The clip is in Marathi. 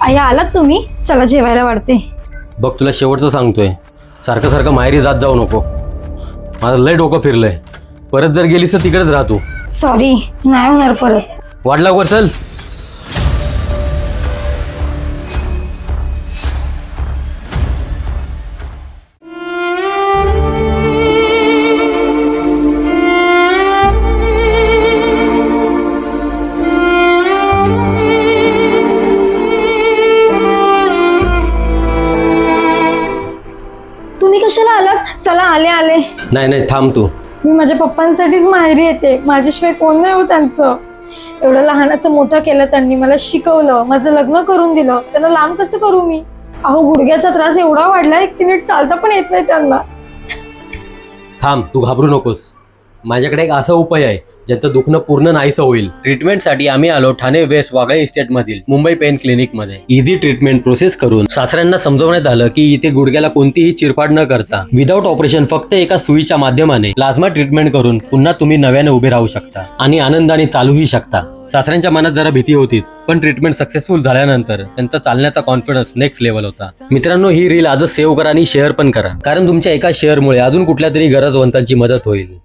आई आलात तुम्ही? चला जेवायला वाढते. बघ तुला शेवटचं सांगतोय, सारखं सारखं माहेरी जात जाऊ नको. माझं लय डोकं फिरलंय. परत जर गेलीस तर तिकडेच राहतो. सॉरी, नाही होणार परत. वाढला वर चल. तुम्ही कशाला आलात? चला आले आले. नाही नाही थांब तू. मी माझ्या पप्पांसाठीच माहेरी येते. माझ्याशिवाय कोण नाही हो त्यांचं. एवढं लहानाचं मोठं केलं त्यांनी, मला शिकवलं, माझं लग्न करून दिलं. त्यांना लांब कसं करू मी? अहो गुडघ्याचा त्रास एवढा वाढलाय की नीट चालता पण येत नाही त्यांना. थांब, तू घाबरू नकोस. माझ्याकडे एक असा उपाय आहे ज्याचं दुखणं पूर्ण नाहीसं होईल. ट्रीटमेंटसाठी आम्ही आलो ठाणे वेस्ट वागळे इस्टेट मधील मुंबई पेन क्लिनिक मध्ये. इझी ट्रीटमेंट प्रोसेस करून सासऱ्यांना समजवण्यात आलं की इथे गुडघ्याला कोणतीही चिरफाड न करता विदाऊट ऑपरेशन फक्त एका सुईच्या माध्यमाने प्लाझ्मा ट्रीटमेंट करून पुन्हा तुम्ही नव्याने उभे राहू शकता आणि आनंदाने चालूही शकता. सासऱ्यांच्या मनात जरा भीती होती, पण ट्रीटमेंट सक्सेसफुल झाल्यानंतर त्यांचा चालण्याचा कॉन्फिडन्स नेक्स्ट लेवल होता. मित्रांनो, ही रील आजच सेव्ह करा आणि शेअर पण करा, कारण तुमच्या एका शेअरमुळे अजून कुठल्या तरी गरजवंतांची मदत होईल.